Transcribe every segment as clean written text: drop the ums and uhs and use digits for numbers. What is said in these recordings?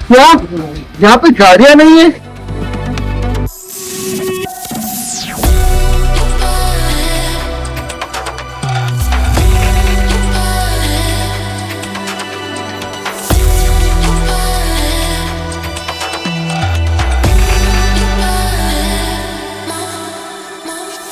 क्या यहाँ पे गाड़ियां नहीं है?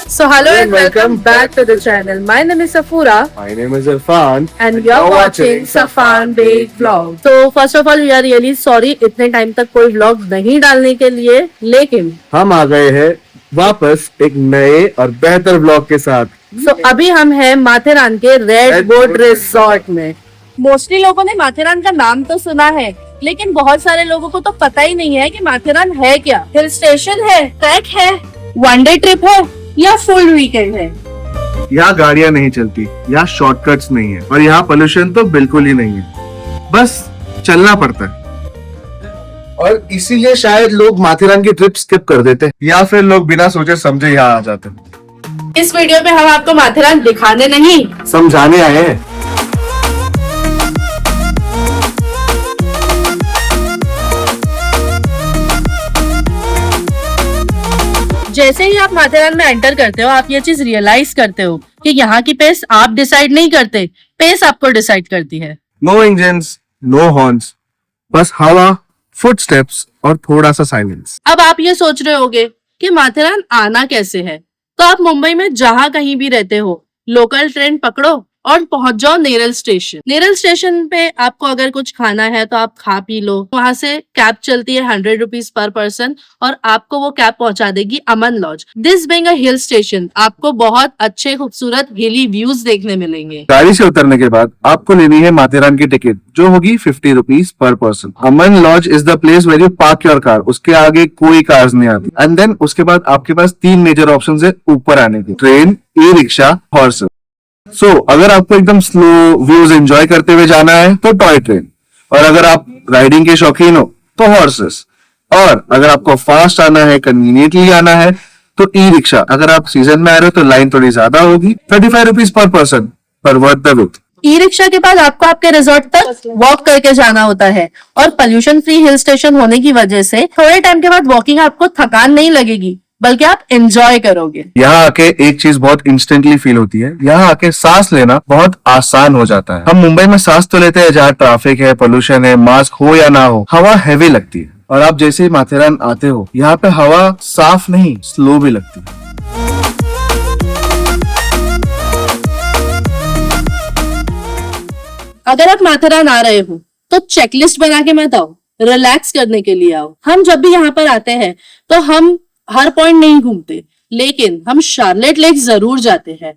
So hello and welcome back to the channel. My name is Safura My name is Irfan. and you're watching Safan Big Vlog. So first of all we are really sorry इतने time तक कोई vlog नहीं डालने के लिए, लेकिन हम आ गए हैं वापस एक नए और बेहतर ब्लॉग के साथ। अभी हम हैं माथेरान के रेड बोट रिसोर्ट में। मोस्टली लोगों ने माथेरान का नाम तो सुना है, लेकिन बहुत सारे लोगों को तो पता ही नहीं है कि माथेरान है क्या। हिल स्टेशन है, ट्रैक है, वनडे ट्रिप है या फुल वीकेंड है। यहाँ गाड़ियाँ नहीं चलती, यहाँ शॉर्टकट्स नहीं है और यहाँ पोल्यूशन तो बिल्कुल ही नहीं है, बस चलना पड़ता है। और इसीलिए शायद लोग माथेरान की ट्रिप स्किप कर देते या फिर लोग बिना सोचे समझे यहाँ आ जाते। इस वीडियो में हम आपको माथेरान दिखाने नहीं, समझाने आए हैं। जैसे ही आप माथेरान में एंटर करते हो, आप ये चीज रियलाइज करते हो कि यहाँ की पेस आप डिसाइड नहीं करते, पेस आपको डिसाइड करती है। नो इंजन्स, नो हॉर्न्स, बस हवा, फुटस्टेप्स और थोड़ा सा साइलेंस। अब आप ये सोच रहे होगे कि माथेरान आना कैसे है, तो आप मुंबई में जहाँ कहीं भी रहते हो, लोकल ट्रेन पकड़ो और पहुंच जाओ नेरल स्टेशन। नेरल स्टेशन पे आपको अगर कुछ खाना है तो आप खा पी लो। वहां से कैब चलती है 100 रुपीज पर पर्सन और आपको वो कैब पहुंचा देगी Aman lodge. This being a hill station, आपको बहुत अच्छे खूबसूरत हिली व्यूज देखने मिलेंगे। गाड़ी से उतरने के बाद आपको लेनी है माथेरान की टिकट, जो होगी 50 rupees per person. Aman lodge is the place where you park your car. उसके आगे कोई कार्स नहीं आती। एंड देन उसके बाद आपके पास 3 मेजर ऑप्शन है ऊपर आने के: ट्रेन, ई रिक्शा, हॉर्स। सो अगर आपको एकदम स्लो व्यूज एंजॉय करते हुए जाना है तो टॉय ट्रेन, और अगर आप राइडिंग के शौकीन हो तो हॉर्सेस, और अगर आपको फास्ट आना है, कन्वीनियंटली आना है तो ई रिक्शा। अगर आप सीजन में आ रहे हो तो लाइन थोड़ी ज्यादा होगी, 35 रुपीज पर पर्सन, पर worth the wait. E rickshaw के बाद आपको आपके रिजॉर्ट तक वॉक करके जाना होता है, और पोल्यूशन फ्री हिल स्टेशन होने की वजह से थोड़े टाइम के बाद वॉकिंग आपको थकान नहीं लगेगी, बल्कि आप एंजॉय करोगे। यहाँ आके एक चीज बहुत इंस्टेंटली फील होती है, यहाँ आके सांस लेना बहुत आसान हो जाता है। हम मुंबई में सांस तो लेते हैं जहाँ ट्रैफिक है, पोल्यूशन है, मास्क हो या ना हो, हवा हैवी लगती है। और आप जैसे ही माथेरान आते हो, यहाँ पे हवा साफ नहीं, स्लो भी लगती है। अगर आप माथेरान आ रहे हो तो चेकलिस्ट बना के मत आओ, रिलैक्स करने के लिए आओ। हम जब भी यहाँ पर आते हैं तो हम हर पॉइंट नहीं घूमते, लेकिन हम शार्लेट लेक जरूर जाते हैं।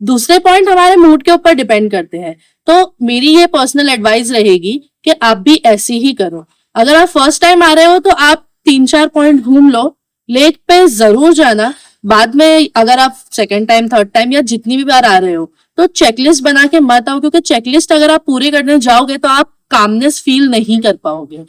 दूसरे पॉइंट हमारे मूड के ऊपर डिपेंड करते हैं, तो मेरी ये पर्सनल एडवाइस रहेगी कि आप भी ऐसी ही करो। अगर आप फर्स्ट टाइम आ रहे हो तो आप 3-4 पॉइंट घूम लो, लेक पे जरूर जाना। बाद में अगर आप सेकेंड टाइम, थर्ड टाइम या जितनी भी बार आ रहे हो तो चेकलिस्ट बना के मत आओ, क्योंकि चेकलिस्ट अगर आप पूरे करने जाओगे तो आप कामनेस फील नहीं कर पाओगे।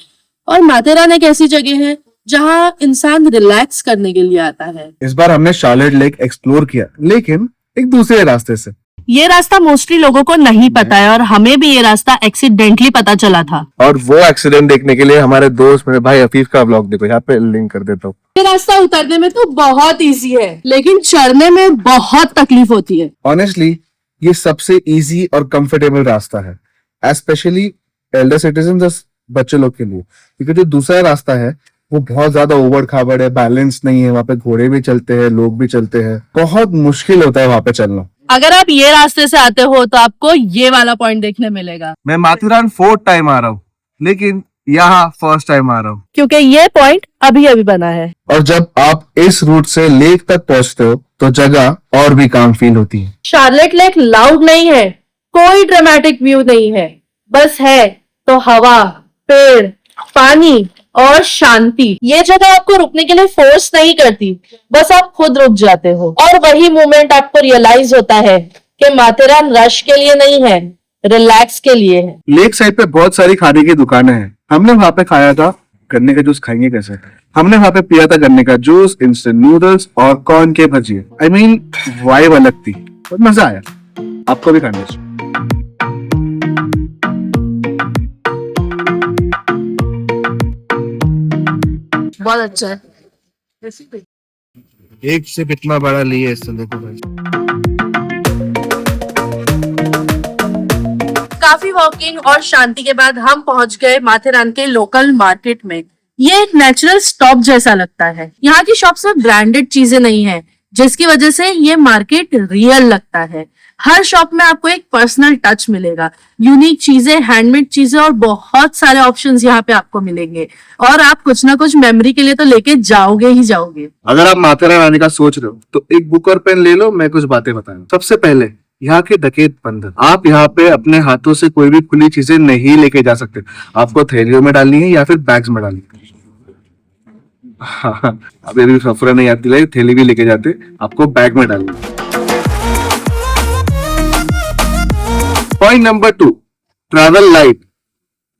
और माथेरान एक ऐसी जगह है जहाँ इंसान रिलैक्स करने के लिए आता है। इस बार हमने शार्लेट लेक एक्सप्लोर किया, लेकिन एक दूसरे रास्ते से। ये रास्ता मोस्टली लोगों को नहीं पता है, और हमें भी ये रास्ता एक्सीडेंटली पता चला था। और वो एक्सीडेंट देखने के लिए हमारे दोस्त, मेरे भाई अफीफ का ब्लॉग देखो, यहाँ पे लिंक कर देता हूँ। ये रास्ता उतरने में तो बहुत इजी है, लेकिन चढ़ने में बहुत तकलीफ होती है। ऑनेस्टली ये सबसे इजी और कंफर्टेबल रास्ता है, स्पेशली एल्डर सिटीजन, बच्चे लोग के लिए। क्योंकि जो दूसरा रास्ता है वो बहुत ज्यादा ओवर खाबड़ है, बैलेंस नहीं है। वहाँ पे घोड़े भी चलते हैं, लोग भी चलते हैं, बहुत मुश्किल होता है वहाँ पे चलना। अगर आप ये रास्ते से आते हो तो आपको ये वाला पॉइंट देखने मिलेगा। मैं माथेरान 4th टाइम आ रहा हूँ, लेकिन यहाँ फर्स्ट टाइम आ रहा हूँ, क्योंकि ये पॉइंट अभी अभी बना है। और जब आप इस रूट से लेक तक पहुँचते हो तो जगह और भी काम फील होती है। शार्लेट लेक लाउड नहीं है, कोई ड्रामेटिक व्यू नहीं है, बस है तो हवा, पेड़, पानी और शांति। ये जगह आपको रुकने के लिए फोर्स नहीं करती, बस आप खुद रुक जाते हो। और वही मोमेंट आपको रियलाइज होता है कि माथेरान रश के लिए नहीं है, रिलैक्स के लिए है। लेक साइड पे बहुत सारी खाने की दुकानें हैं। हमने वहाँ पे खाया था गन्ने का जूस। खाएंगे कैसे? हमने वहाँ पे पिया था गन्ने का जूस, इंस्टेंट नूडल्स और कॉर्न के भजिए। आई मीन वाइब अलग थी, बहुत मजा आया। आपको भी खाने चाहिए। बहुत अच्छा है। एक सिर्फ इतना बड़ा लिए इससे, देखो भाई। काफी वॉकिंग और शांति के बाद हम पहुंच गए माथेरान के लोकल मार्केट में। ये एक नेचुरल स्टॉप जैसा लगता है। यहाँ की शॉप्स में ब्रांडेड चीजें नहीं है, जिसकी वजह से ये मार्केट रियल लगता है। हर शॉप में आपको एक पर्सनल टच मिलेगा, यूनिक चीजें, हैंडमेड चीजें और बहुत सारे ऑप्शंस यहाँ पे आपको मिलेंगे। और आप कुछ ना कुछ मेमोरी के लिए तो लेके जाओगे ही जाओगे। अगर आप माथेरान आने का सोच रहे हो तो एक बुक और पेन ले लो, मैं कुछ बातें बताऊं। सबसे पहले यहाँ के डकैत बंदर। आप यहाँ पे अपने हाथों से कोई भी खुली चीजें नहीं लेके जा सकते, आपको थैलियों में डालनी है या फिर बैग्स में डालनी है। हाँ, अब यदि सफर नहीं आती है, थैली भी लेके जाते, आपको बैग में डालनी है। Point number 2, travel light.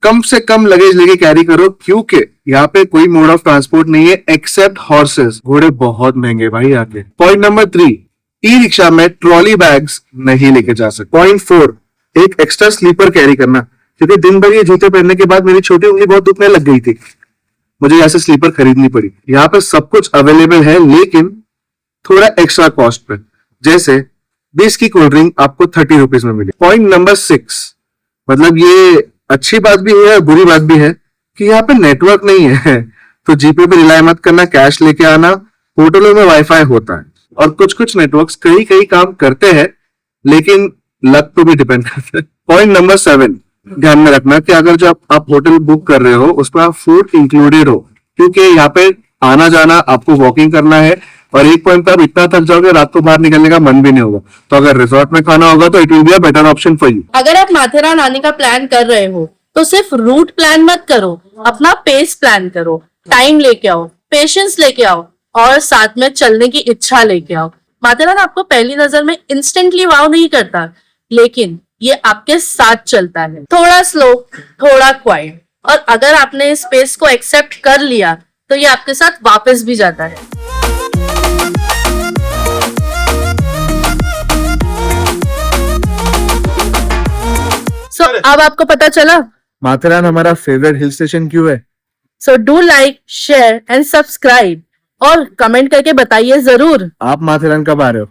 कम से कम लगेज लेके कैरी करो, क्योंकि यहाँ पे कोई मोड ऑफ ट्रांसपोर्ट नहीं है एक्सेप्ट हॉर्सेस। घोड़े बहुत महंगे भाई यहाँ के। पॉइंट नंबर 3, ई रिक्शा में ट्रॉली बैग्स नहीं लेके जा सकते। पॉइंट 4, एक एक्स्ट्रा स्लीपर कैरी करना, क्योंकि दिन भर ये जूते पहनने के बाद मेरी छोटी उंगली बहुत दुखने लग गई थी, मुझे यहाँ से स्लीपर खरीदनी पड़ी। यहाँ पे सब कुछ अवेलेबल है, लेकिन थोड़ा एक्स्ट्रा कॉस्ट पे। जैसे 20 की कोल्ड ड्रिंक आपको 30 रुपीज में मिली। पॉइंट नंबर 6, मतलब ये अच्छी बात भी है और बुरी बात भी है कि यहाँ पे नेटवर्क नहीं है, तो जीपे पे रिलाय मत करना, कैश लेके आना। होटलों में वाईफाई होता है और कुछ कुछ नेटवर्क्स कई काम करते हैं, लेकिन लक पे भी डिपेंड करता है। पॉइंट नंबर 7, ध्यान में रखना कि अगर जो आप होटल बुक कर रहे हो उस पर फूड इंक्लूडेड हो, क्योंकि यहाँ पे आना जाना आपको वॉकिंग करना है और एक पॉइंट पे आप इतना थक जाओगे रात को बाहर निकलने का मन भी नहीं होगा। तो अगर रिजॉर्ट में खाना होगा तो it will be a better option for you. अगर आप माथेरान आने का प्लान कर रहे हो तो सिर्फ रूट प्लान मत करो, अपना पेस प्लान करो। टाइम लेके आओ, पेशेंस लेके आओ और साथ में चलने की इच्छा लेके आओ। माथेरान आपको पहली नजर में इंस्टेंटली वाव नहीं करता, लेकिन ये आपके साथ चलता है। थोड़ा स्लो, थोड़ा क्वाइट, और अगर आपने इस पेस को एक्सेप्ट कर लिया तो ये आपके साथ वापस भी जाता है। अब आपको पता चला माथेरान हमारा फेवरेट हिल स्टेशन क्यों है। So do like, share and subscribe और कमेंट करके बताइए जरूर आप माथेरान कब आ रहे हो।